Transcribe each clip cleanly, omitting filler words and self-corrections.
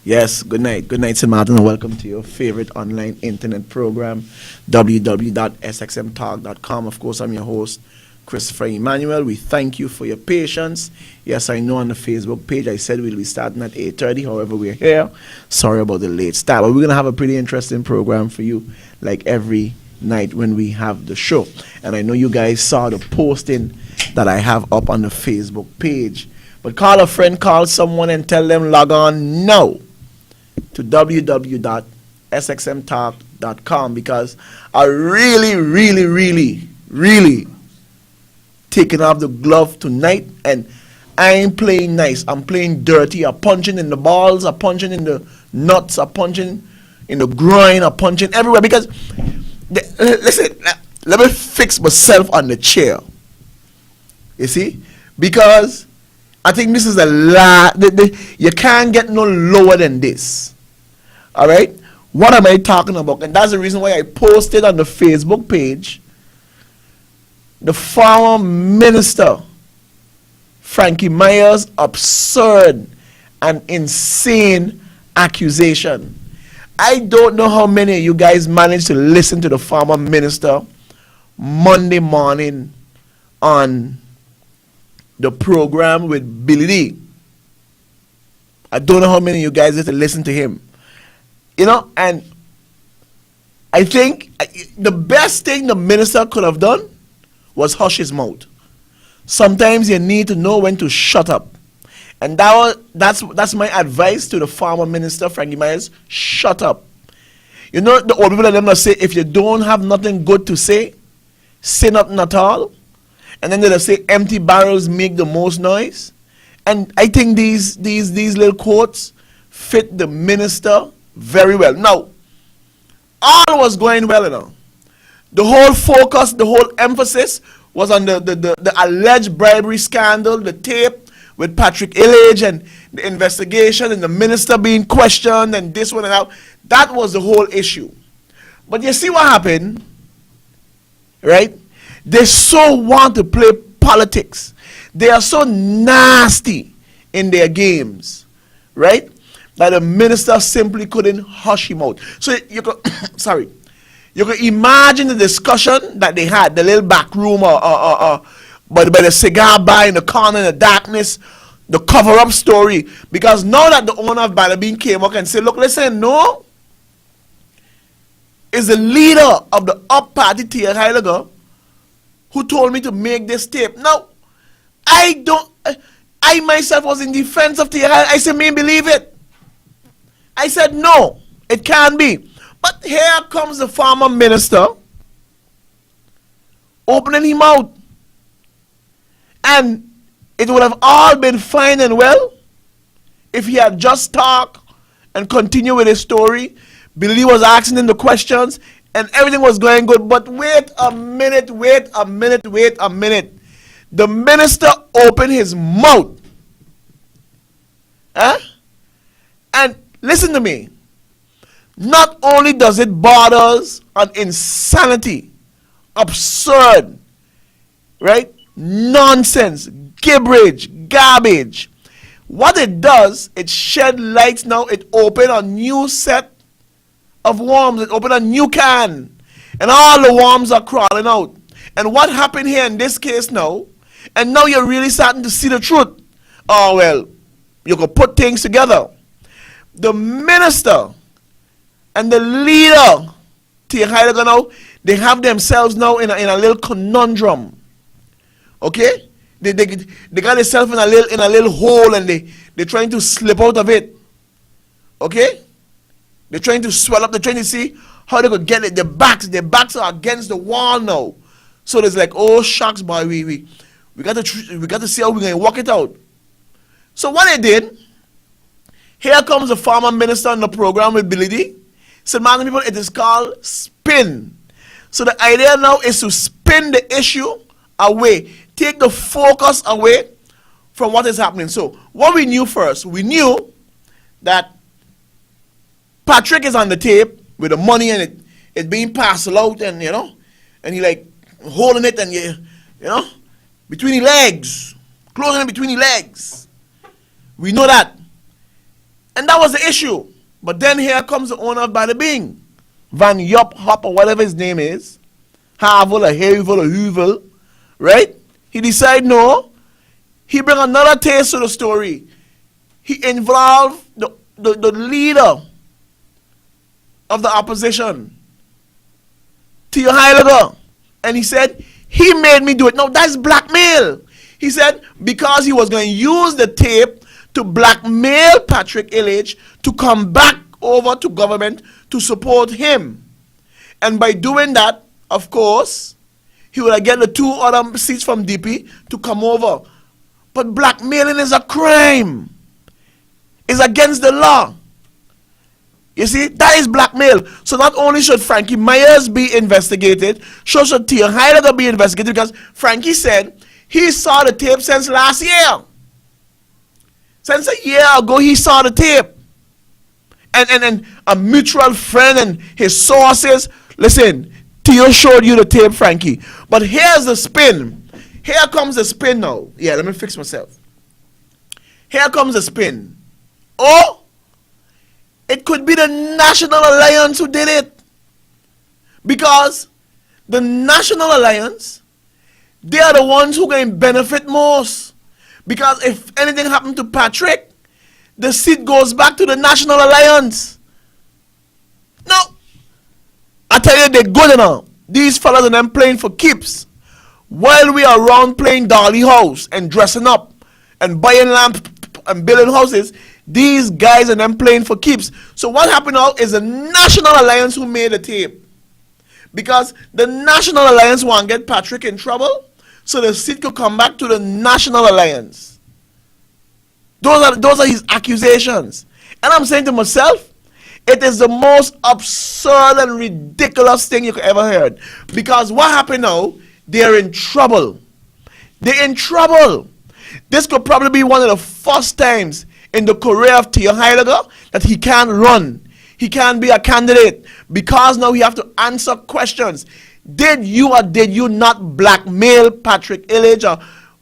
Yes, good night. Good night, St. Martin, and welcome to your favorite online internet program, www.sxmtalk.com. Of course, I'm your host, Christopher Emmanuel. We thank you for your patience. Yes, I know on the Facebook page I said we'll be starting at 8:30. However, we're here. Sorry about the late start, but we're going to have a pretty interesting program for you, like every night when we have the show. And I know you guys saw the posting that I have up on the Facebook page. But call a friend, call someone, and tell them log on now to www.sxmtalk.com, because I really taking off the glove tonight, and I ain't playing nice. I'm playing dirty. I'm punching in the balls. I'm punching in the nuts. I'm punching in the groin. I'm punching everywhere, because listen, let me fix myself on the chair. You see? Because I think this is a lot. You can't get no lower than this. All right? What am I talking about? And that's the reason why I posted on the Facebook page the former minister, Frankie Meyers' absurd and insane accusation. I don't know how many of you guys managed to listen to the former minister Monday morning on the program with Billy D. I don't know how many of you guys had to listen to him. You know, and I think the best thing the minister could have done was hush his mouth. Sometimes you need to know when to shut up. And that's my advice to the former minister, Frankie Meyers. Shut up. You know, the old people of them that say, if you don't have nothing good to say nothing at all. And then they'll say empty barrels make the most noise. And I think these little quotes fit the minister very well. Now, all was going well, you know. The whole focus, the whole emphasis was on the alleged bribery scandal, the tape with Patrick Illage, and the investigation, and the minister being questioned, and this one and that. That was the whole issue. But you see what happened, right? They so want to play politics. They are so nasty in their games, right? That the minister simply couldn't hush him out. So you could, sorry, you could imagine the discussion that they had, the little back room, by the cigar bar in the corner in the darkness, the cover-up story. Because now that the owner of Balabine came up and said, look, listen, no, is the leader of the up party, Tia Heiliger, who told me to make this tape. Now, I myself was in defense of Tia Heiliger. I said, me believe it. I said, no, it can't be. But here comes the former minister opening him out. And it would have all been fine and well if he had just talked and continued with his story. Billy was asking him the questions and everything was going good. But wait a minute. The minister opened his mouth. Huh? And listen to me. Not only does it bother us on insanity, absurd, right? Nonsense, gibberish, garbage. What it does, it shed lights now. It opened a new set of worms. It opened a new can. And all the worms are crawling out. And what happened here in this case now, and now you're really starting to see the truth. Oh, well, you can put things together. The minister and the leader, Tia Heiliger now, they have themselves now in a little conundrum. Okay? They got themselves in a little hole, and they're trying to slip out of it. Okay? They're trying to swell up. They're trying to see how they could get it. Their backs are against the wall now. So there's like, oh shucks, boy, we got to see how we're gonna work it out. So what they did, here comes the former minister on the program with Billy D. So, man, people, it is called spin. So the idea now is to spin the issue away, take the focus away from what is happening. So what we knew first, we knew that Patrick is on the tape with the money, and it being passed out, and you know, and he like holding it, and you know, between his legs, closing it between his legs. We know that. And that was the issue. But then here comes the owner of Bada Bing, Van Yop Hop or whatever his name is, Havel or Havel or Hoovel, right? He decided no. He bring another taste to the story. He involved the leader of the opposition, Theo Heidegger, and he said, he made me do it. No, that's blackmail. He said because he was going to use the tape to blackmail Patrick Illich to come back over to government to support him. And by doing that, of course, he would get the 2 other seats from DP to come over. But blackmailing is a crime. It's against the law. You see, that is blackmail. So not only should Frankie Meyers be investigated, so should Theo Heidegger be investigated, because Frankie said he saw the tape since last year. Since a year ago, he saw the tape. And a mutual friend and his sources, listen, Theo showed you the tape, Frankie. But here's the spin. Here comes the spin now. Yeah, let me fix myself. Here comes the spin. Oh, it could be the National Alliance who did it. Because the National Alliance, they are the ones who can benefit most. Because if anything happened to Patrick, the seat goes back to the National Alliance. No. I tell you, they're good enough. These fellas and them playing for keeps. While we are around playing Dolly House and dressing up and buying lamp and building houses, these guys and them playing for keeps. So what happened now is the National Alliance who made the tape. Because the National Alliance want to get Patrick in trouble, so the seat could come back to the National Alliance. Those are his accusations. And I'm saying to myself, it is the most absurd and ridiculous thing you could ever heard. Because what happened now, they're in trouble. They're in trouble. This could probably be one of the first times in the career of Theo Heidegger that he can't run. He can't be a candidate because now he have to answer questions. Did you or did you not blackmail Patrick Illich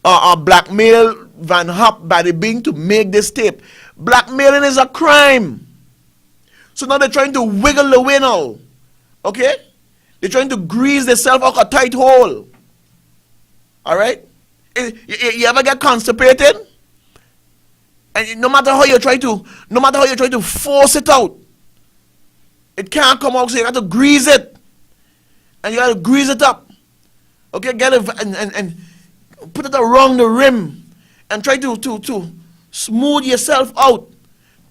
or blackmail Van Hop Bada Bing to make this tape? Blackmailing is a crime. So now they're trying to wiggle the way now. Okay? They're trying to grease themselves out a tight hole. Alright? You ever get constipated? And no matter how you try to force it out, it can't come out, so you got to grease it. And you got to grease it up. Okay, get it and put it around the rim and try to smooth yourself out.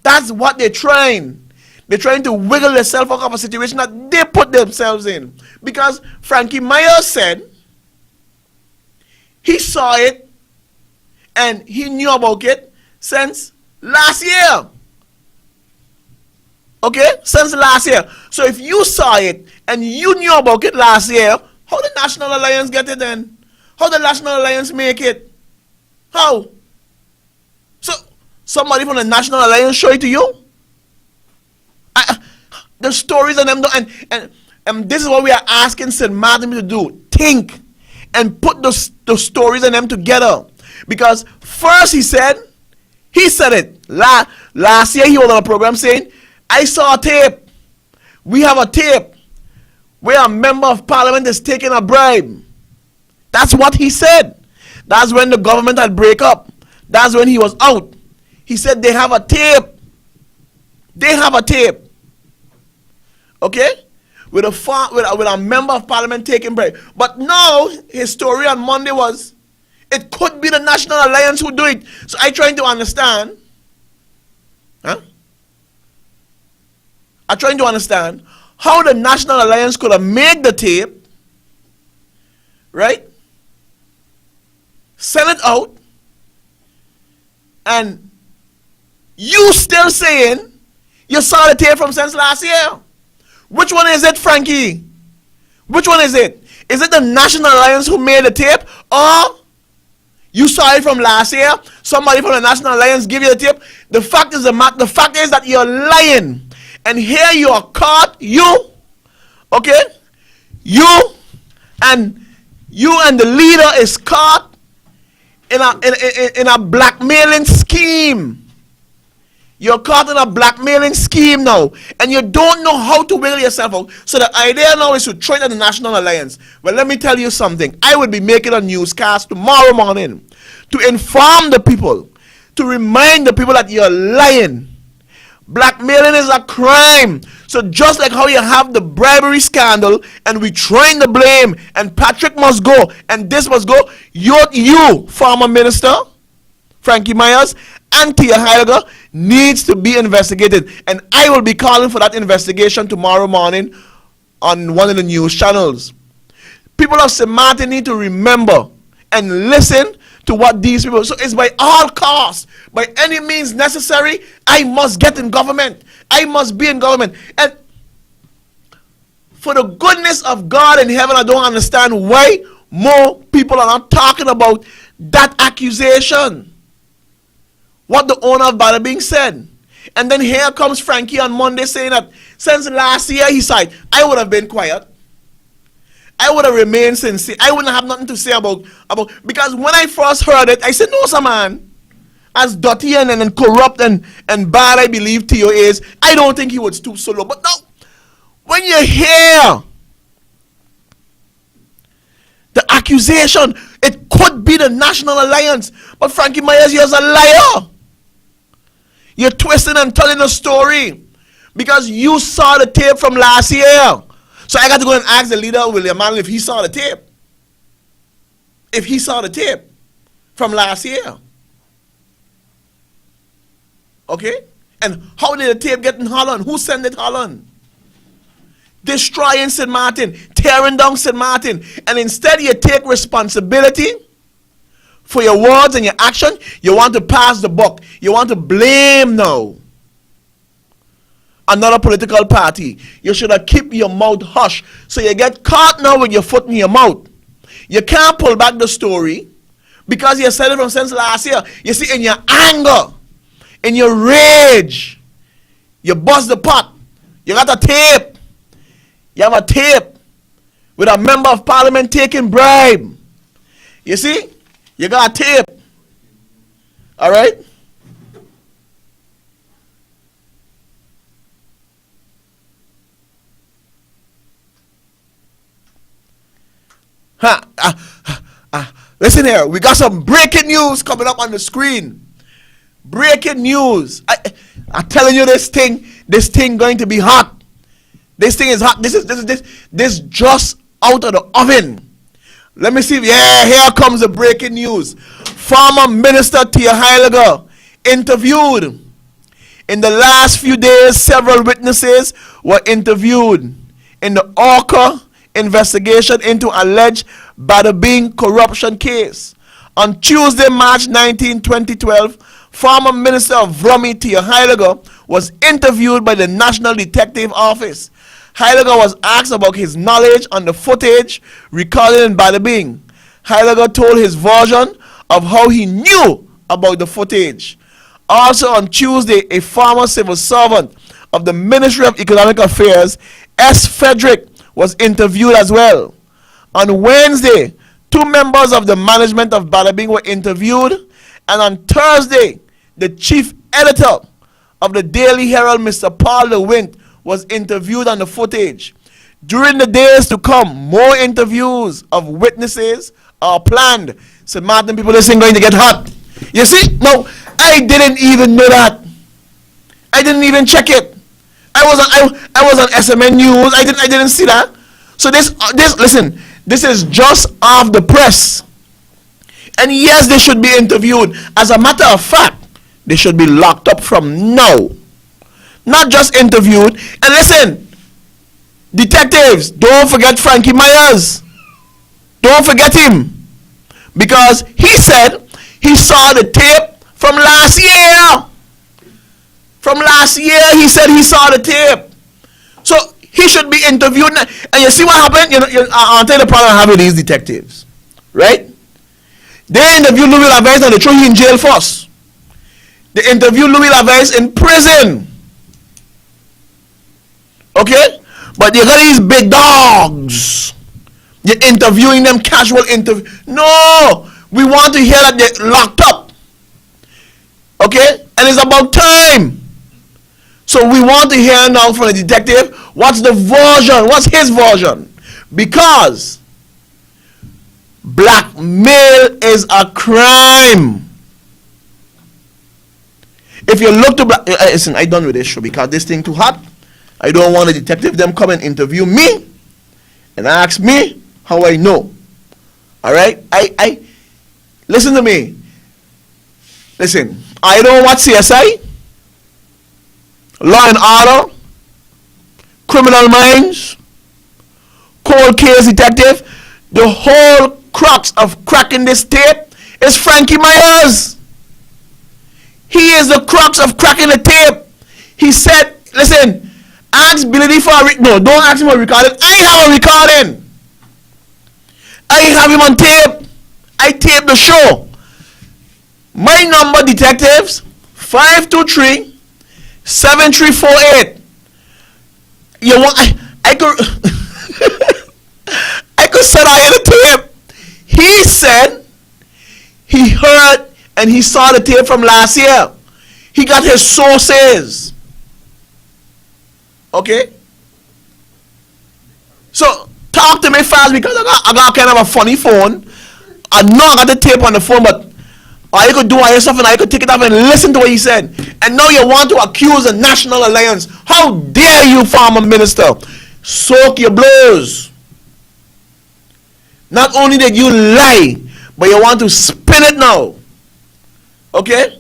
That's what they're trying. They're trying to wiggle themselves out of a situation that they put themselves in. Because Frankie Meyers said he saw it and he knew about it since last year. Okay? Since last year. So if you saw it and you knew about it last year, how the National Alliance get it then? How the National Alliance make it? How? So somebody from the National Alliance show it to you? The stories of them, and this is what we are asking St. Martin to do. Think and put the stories of them together. Because first he said it. Last year he was on a program saying, I saw a tape. We have a tape where a member of parliament is taking a bribe. That's what he said. That's when the government had break up. That's when he was out. He said they have a tape. They have a tape. Okay? With a member of parliament taking bribe. But now his story on Monday was it could be the National Alliance who do it. So I trying to understand. I'm trying to understand how the National Alliance could have made the tape, right? Send it out, and you still saying you saw the tape from since last year. Which one is it, Frankie? Which one is it? Is it the National Alliance who made the tape, or you saw it from last year? Somebody from the National Alliance give you the tape. The fact is that you're lying. And here you are caught, okay? You and the leader is caught in a blackmailing scheme. You're caught in a blackmailing scheme now, and you don't know how to wiggle yourself out. So the idea now is to threaten the National Alliance. Well, let me tell you something. I will be making a newscast tomorrow morning to inform the people, to remind the people that you're lying. Blackmailing is a crime. So just like how you have the bribery scandal, and we throwing the blame, and Patrick must go, and this must go, you former minister, Frankie Meyers, and Tia Heiliger needs to be investigated. And I will be calling for that investigation tomorrow morning on one of the news channels. People of St. Martin need to remember and listen to what these people. So it's by all costs, by any means necessary, I must get in government. I must be in government. And for the goodness of God in heaven, I don't understand why more people are not talking about that accusation. What the owner of Bada Bing said. And then here comes Frankie on Monday saying that since last year he said, I would have been quiet. I would have remained sincere. I wouldn't have nothing to say about because when I first heard it, I said, no, sir, man. As dirty and corrupt and bad I believe Tio is, I don't think he would stoop so low. But now, when you hear the accusation, it could be the National Alliance. But Frankie Meyers, you're a liar. You're twisting and telling a story because you saw the tape from last year. So I got to go and ask the leader, William Allen, if he saw the tape. If he saw the tape from last year. Okay? And how did the tape get in Holland? Who sent it Holland? Destroying St. Martin, tearing down St. Martin. And instead you take responsibility for your words and your action. You want to pass the buck. You want to blame now another political party. You should have kept your mouth hush. So you get caught now with your foot in your mouth. You can't pull back the story because you said it from since last year. You see, in your anger, in your rage, you bust the pot. You got a tape. You have a tape with a member of parliament taking bribe. You see? You got a tape. All right? Listen here. We got some breaking news coming up on the screen. Breaking news. I'm telling you this thing going to be hot. This thing is hot. This just out of the oven. Let me see. Yeah, here comes the breaking news. Former Minister Tia Heiliger interviewed. In the last few days, several witnesses were interviewed in the Orca investigation into alleged Bada Bing corruption case. On Tuesday, March 19, 2012, former Minister of Vrummy Tia Heiliger was interviewed by the National Detective Office. Heiliger was asked about his knowledge on the footage recorded in Bada Bing. Heiliger told his version of how he knew about the footage. Also on Tuesday, a former civil servant of the Ministry of Economic Affairs, S. Frederick, was interviewed as well. On Wednesday, 2 members of the management of Bada Bing were interviewed, and on Thursday, the chief editor of the Daily Herald, Mr. Paul DeWint, was interviewed on the footage. During the days to come, more interviews of witnesses are planned. St. Martin people, this ain't going to get hot. You see? No, I didn't even know that. I didn't even check it. I was on SMN News. I didn't see that. So listen, this is just off the press. And yes, they should be interviewed. As a matter of fact, they should be locked up from now. Not just interviewed. And listen, detectives, don't forget Frankie Meyers. Don't forget him. Because he said he saw the tape from last year. From last year, he said he saw the tape. So he should be interviewed. And you see what happened? I'll tell you the problem I have with these detectives. Right? They interviewed Louis Laverse and they threw him in jail first. They interviewed Louis Laverse in prison. Okay? But you got these big dogs. You're interviewing them, casual interview. No! We want to hear that they're locked up. Okay? And it's about time. So we want to hear now from the detective, what's the version, what's his version? Because blackmail is a crime. If you look to listen, I done with this show because this thing too hot. I don't want a detective them come and interview me and ask me how I know. All right? I listen to me. Listen, I don't watch CSI, Law and Order, Criminal Minds, Cold Case Detective. The whole crux of cracking this tape is Frankie Meyers. He is the crux of cracking the tape. He said, listen, ask Billy for a no, don't ask him for a recording. I have a recording. I have him on tape. I taped the show. My number, detectives, 523-7348. You want I could I could set out the tape. He said he heard and he saw the tape from last year. He got his sources. Okay? So talk to me fast because I got kind of a funny phone. I know I got the tape on the phone, but all you could do is something, I could take it up and listen to what he said. And now you want to accuse the National Alliance. How dare you, former minister? Soak your blows. Not only did you lie, but you want to spin it now. Okay?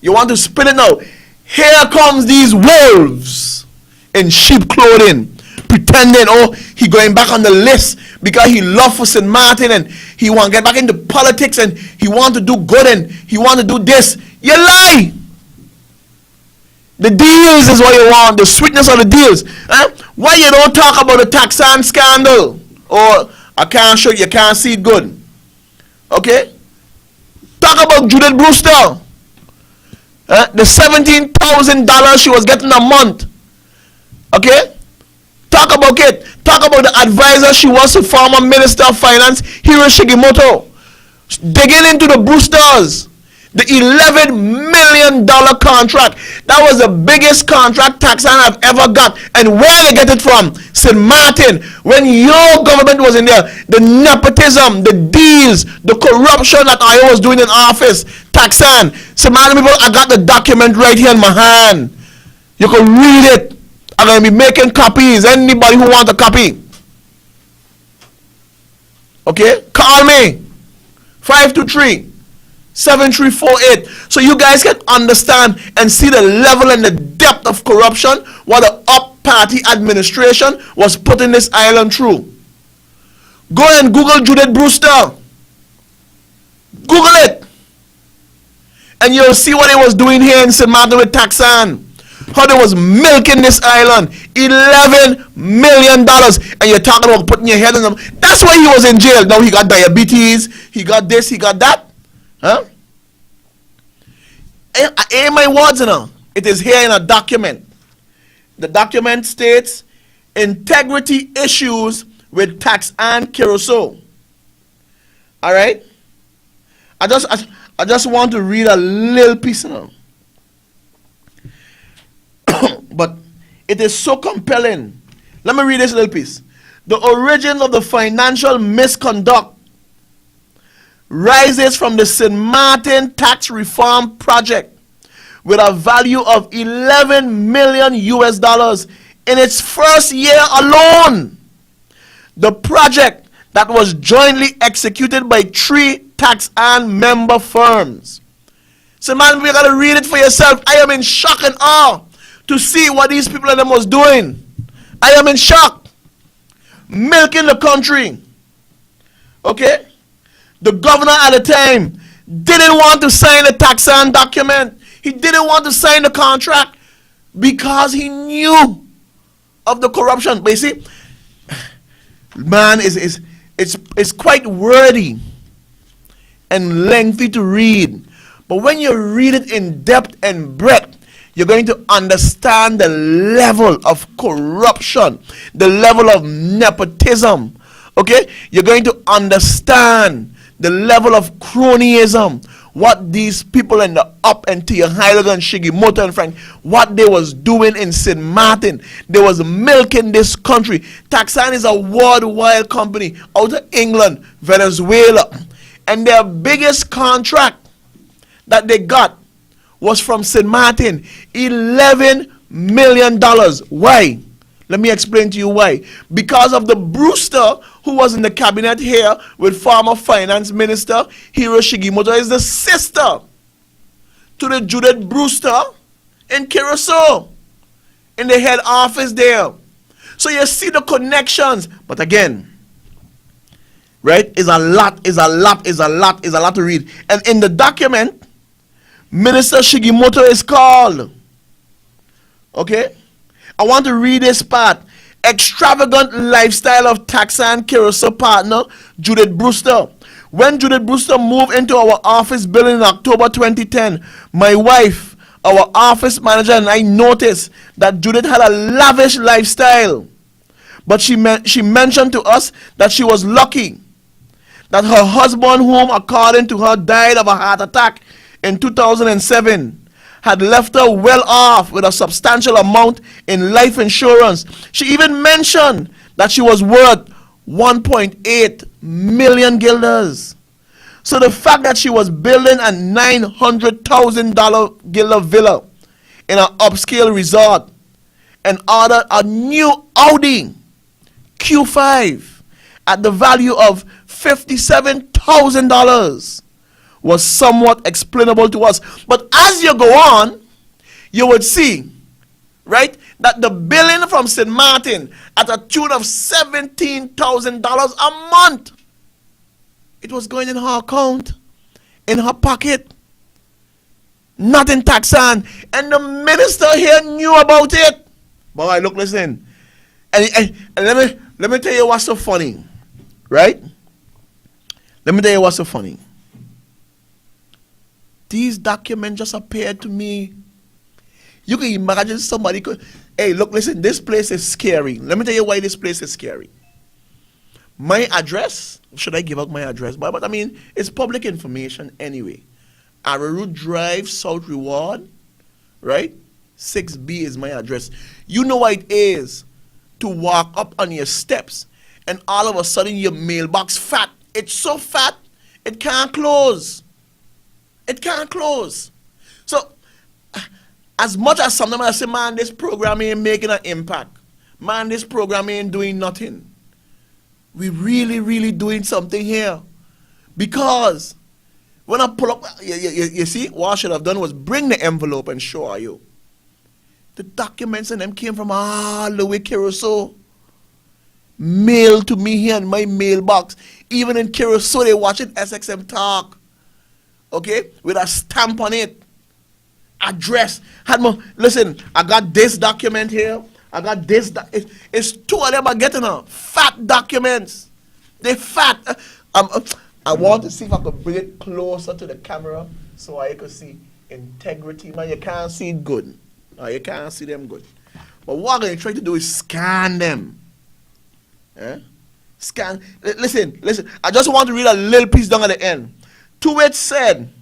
You want to spin it now. Here comes these wolves in sheep clothing, pretending, oh, he going back on the list because he love for St. Martin and he want to get back into politics and he want to do good and he want to do this. You lie. The deals is what you want, the sweetness of the deals. Huh? Why you don't talk about the Taxan scandal? Or I can't show you can't see it good. Okay? Talk about Judith Brewster. The $17,000 she was getting a month. Okay? Talk about it. Talk about the advisor she was to former Minister of Finance, Hiro Shigimoto. Digging into the Brewsters. The $11 million contract. That was the biggest contract Taxan have ever got. And where they get it from? St. Martin. When your government was in there, the nepotism, the deals, the corruption that I was doing in office, Taxan. St. Martin people, I got the document right here in my hand. You can read it. I'm going to be making copies. Anybody who wants a copy. Okay? Call me. 523-7348. So you guys can understand and see the level and the depth of corruption what the up-party administration was putting this island through. Go and Google Judith Brewster. Google it. And you'll see what it was doing here in St. Martin with Taxan. How they was milking this island. $11 million. And you're talking about putting your head in them. That's why he was in jail. Now he got diabetes. He got this. He got that. Huh? Ain't my words, you know. It is here in a document. The document states integrity issues with Taxan Carousel. All right. I just want to read a little piece now. But it is so compelling. Let me read this little piece. The origin of the financial misconduct rises from the St. Martin tax reform project with a value of 11 million US dollars in its first year alone. The project that was jointly executed by 3 Taxan member firms. So man, we gotta read it for yourself. I am in shock and awe to see what these people and them was doing. I am in shock. Milking the country. Okay? The governor at the time didn't want to sign the Taxan document. He didn't want to sign the contract because he knew of the corruption. But you see, man, it's quite wordy and lengthy to read. But when you read it in depth and breadth, you're going to understand the level of corruption, the level of nepotism. Okay? You're going to understand the level of cronyism, what these people in the up and tier, Heidelberg, Shigimoto and Frank, what they was doing in St. Martin. They was milking this country. Taxan is a worldwide company out of England, Venezuela. And their biggest contract that they got was from St. Martin. $11 million. Why? Let me explain to you why. Because of the Brewster who was in the cabinet here with former finance minister Hiro Shigimoto is the sister to the Judith Brewster in Curacao in the head office there. So you see the connections. But again, right, is a lot to read. And in the document, Minister Shigimoto is called. Okay? I want to read this part. Extravagant lifestyle of Taxan Curacao partner Judith Brewster. When Judith Brewster moved into our office building in October 2010, my wife, our office manager, and I noticed that Judith had a lavish lifestyle. But she mentioned to us that she was lucky that her husband, whom according to her died of a heart attack in 2007, had left her well off with a substantial amount in life insurance. She even mentioned that she was worth 1.8 million guilders. So the fact that she was building a $900,000 guilder villa in an upscale resort and ordered a new Audi Q5 at the value of $57,000 was somewhat explainable to us. But as you go on, you would see, right, that the billing from St. Martin at a tune of $17,000 a month, it was going in her account, in her pocket, not in Taxan. And the minister here knew about it. Boy, look, listen. And let me tell you what's so funny, right? Let me tell you what's so funny. These documents just appeared to me. You can imagine somebody could, hey, look, listen, this place is scary. Let me tell you why this place is scary. My address, should I give out my address? But I mean, it's public information anyway. Arrowroot Drive, South Reward, right? 6B is my address. You know what it is to walk up on your steps and all of a sudden your mailbox fat. It's so fat, it can't close. It can't close. So, as much as sometimes I say, man, this program ain't making an impact. Man, this program ain't doing nothing. We really doing something here. Because when I pull up, you see, what I should have done was bring the envelope and show you. The documents and them came from all the way Curacao. Mailed to me here in my mailbox. Even in Curacao, they watching SXM Talk. Okay, with a stamp on it, address. Listen, I got this document here. I got this. It's two of them are getting fat documents. They fat. I want to see if I could bring it closer to the camera so I could see integrity. Man, you can't see it good. You can't see them good. But what I'm going to try to do is scan them. Scan. Listen. I just want to read a little piece down at the end. To which said,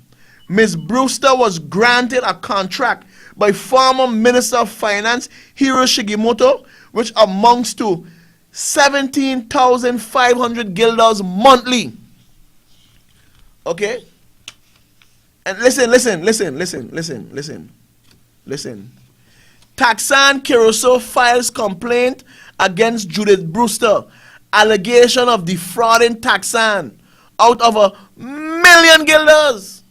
Ms. Brewster was granted a contract by former Minister of Finance Hiro Shigimoto, which amounts to 17,500 guilders monthly. Okay? And listen. Taxan Curacao files complaint against Judith Brewster. Allegation of defrauding Taxan out of $1 million guilders.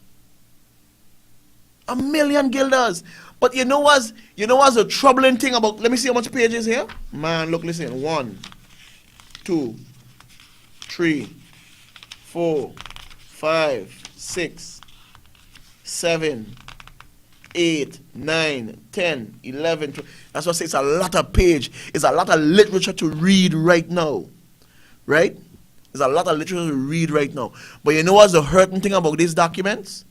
$1 million guilders. But you know what's the troubling thing about, let me see how much pages here. Man, look, listen. 1, 2, 3, 4, 5, 6, 7, 8, 9, 10, 11, 12. That's what I say, it's a lot of page. It's a lot of literature to read right now. Right? There's a lot of literature to read right now. But you know what's the hurting thing about these documents?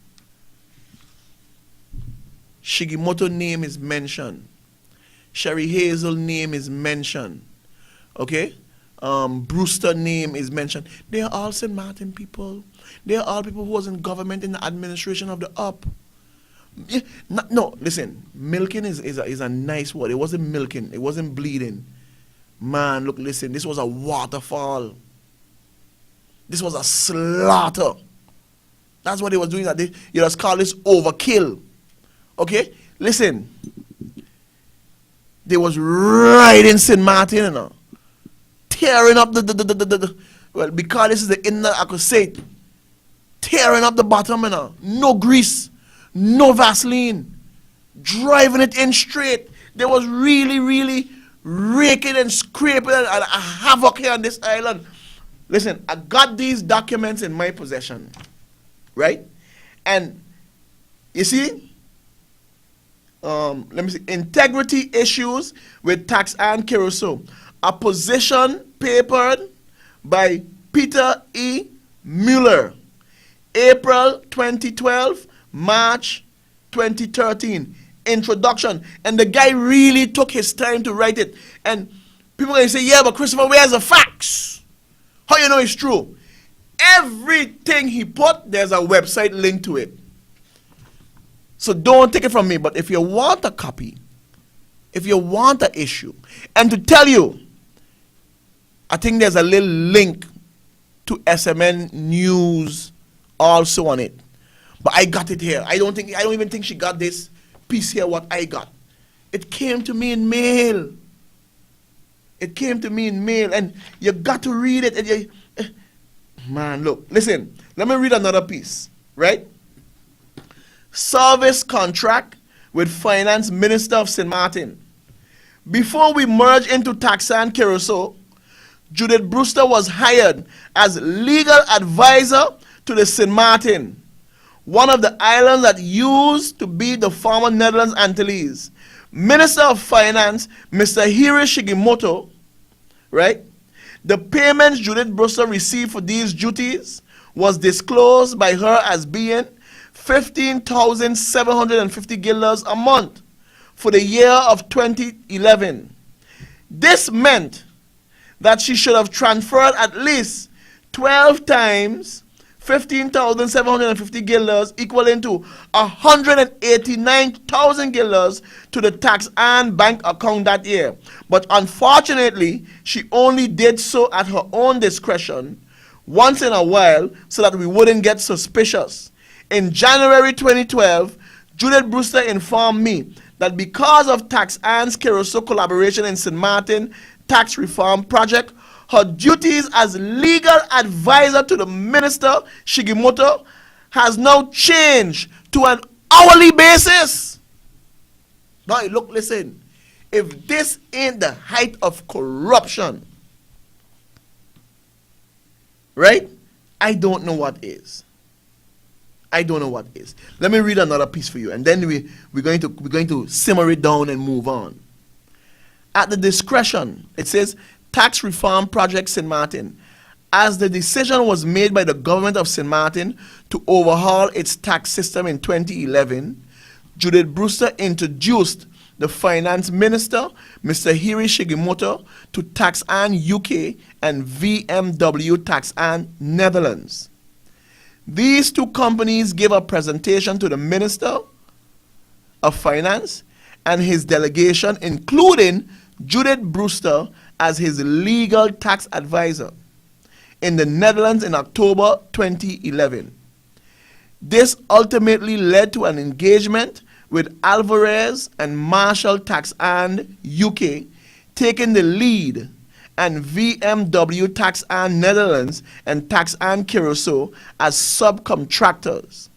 Shigimoto name is mentioned. Sherry Hazel name is mentioned. Okay? Brewster name is mentioned. They are all St. Martin people. They are all people who was in government in the administration of the up. Yeah, no, listen, milking is a nice word. It wasn't milking. It wasn't bleeding. Man, look, listen, this was a waterfall. This was a slaughter. That's what they was doing. You just call this overkill. Okay? Listen. They was right in St. Martin, you know. Tearing up well, because this is the inner, I could say it. Tearing up the bottom, you know. No grease. No Vaseline. Driving it in straight. They was really, really raking and scraping and a havoc here on this island. Listen, I got these documents in my possession, right? And you see, let me see, integrity issues with Tax and Caruso. A position papered by Peter E. Mueller, April 2012, March 2013. Introduction. And the guy really took his time to write it. And people are going to say, yeah, but Christopher, where's the facts? How you know it's true? Everything he put, there's a website link to it. So don't take it from me. But if you want a copy, if you want an issue, and to tell you, I think there's a little link to SMN News also on it. But I got it here. I don't even think she got this piece here, what I got. It came to me in mail. It came to me in mail, and you got to read it. And man, look, listen. Let me read another piece, right? Service contract with Finance Minister of St. Martin. Before we merged into Tax and Caruso, Judith Brewster was hired as legal advisor to the St. Martin, one of the islands that used to be the former Netherlands Antilles. Minister of Finance, Mr. Hiri Shigimoto, right? The payments Judith Brewster received for these duties was disclosed by her as being 15,750 guilders a month for the year of 2011. This meant that she should have transferred at least 12 times 15,750 guilders, equaling to 189,000 guilders to the tax and bank account that year. But unfortunately, she only did so at her own discretion once in a while so that we wouldn't get suspicious. In January 2012, Judith Brewster informed me that because of Tax and Caruso collaboration in St. Martin tax reform project, her duties as legal advisor to the minister, Shigimoto, has now changed to an hourly basis. Now, look, listen. If this ain't the height of corruption, right? I don't know what is. I don't know what is. Let me read another piece for you, and then we're going to simmer it down and move on. At the discretion, it says, Tax Reform Project St. Martin. As the decision was made by the government of St. Martin to overhaul its tax system in 2011, Judith Brewster introduced the finance minister, Mr. Hiri Shigimoto, to Tax An UK and VMW Tax An Netherlands. These two companies gave a presentation to the Minister of Finance and his delegation, including Judith Brewster as his legal tax advisor in the Netherlands in October 2011. This ultimately led to an engagement with Alvarez and Marshall Tax and UK taking the lead, and VMW Tax and Netherlands and Tax and Caruso as subcontractors.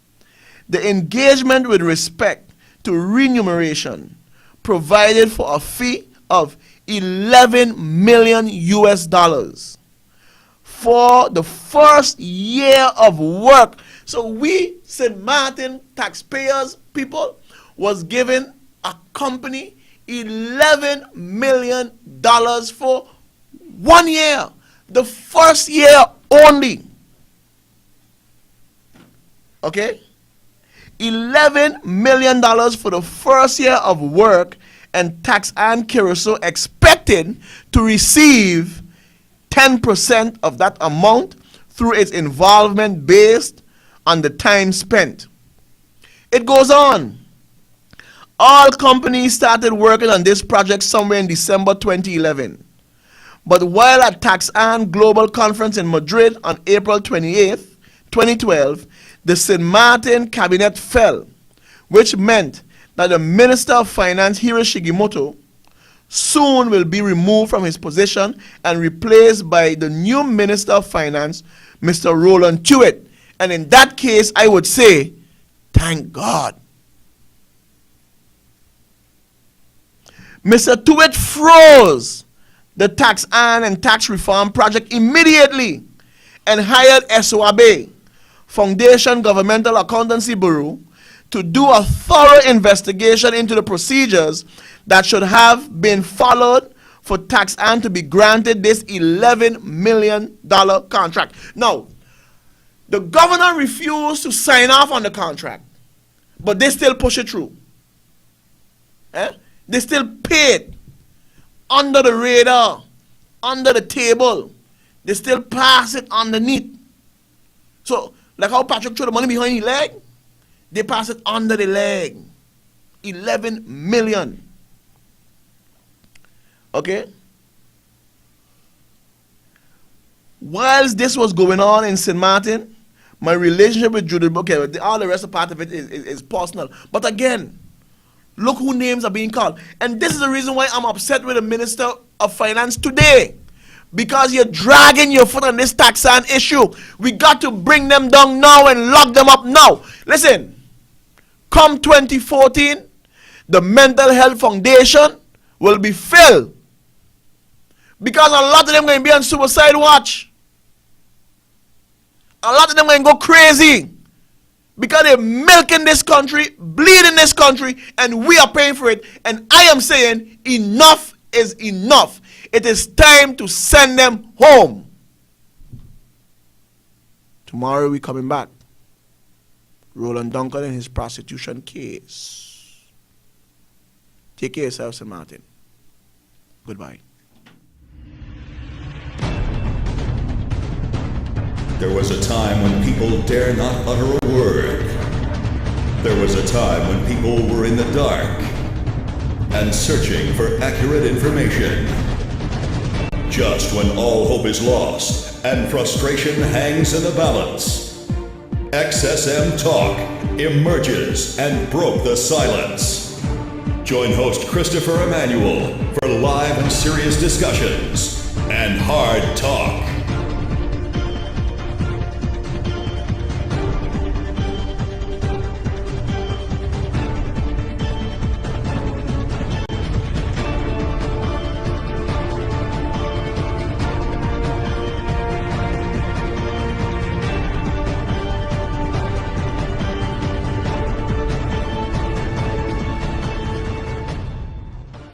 The engagement with respect to remuneration provided for a fee of 11 million US dollars for the first year of work. So we, St. Martin taxpayers, people, was given a company $11 million for 1 year, the first year only. Okay? $11 million for the first year of work, and Tax and Caruso expected to receive 10% of that amount through its involvement based on the time spent. It goes on. All companies started working on this project somewhere in December 2011. But while at TaxAn Global Conference in Madrid on April 28th, 2012, the St. Martin cabinet fell, which meant that the Minister of Finance, Hiro Shigimoto, soon will be removed from his position and replaced by the new Minister of Finance, Mr. Roland Tuitt. And in that case, I would say, thank God. Mr. Tuitt froze the TaxAn and tax reform project immediately and hired SOAB, Foundation Governmental Accountancy Bureau, to do a thorough investigation into the procedures that should have been followed for TaxAn to be granted this $11 million contract. Now, the governor refused to sign off on the contract, but they still push it through. They still paid under the radar, under the table. They still pass it underneath. So, like how Patrick threw the money behind his leg, they pass it under the leg. 11 million. Okay? Whilst this was going on in St. Martin, my relationship with Judith, okay, all the rest of part of it is personal. But again, look who names are being called. And this is the reason why I'm upset with the Minister of Finance today. Because you're dragging your foot on this TaxAn issue. We got to bring them down now and lock them up now. Listen, come 2014, the Mental Health Foundation will be filled. Because a lot of them are going to be on suicide watch. A lot of them are going to go crazy. Because they're milking this country, bleeding this country, and we are paying for it. And I am saying enough is enough. It is time to send them home. Tomorrow we're coming back. Roland Duncan and his prostitution case. Take care of yourself, St. Martin. Goodbye. There was a time when people dare not utter a word. There was a time when people were in the dark and searching for accurate information. Just when all hope is lost and frustration hangs in the balance, XSM Talk emerges and broke the silence. Join host Christopher Emmanuel for live and serious discussions and hard talk.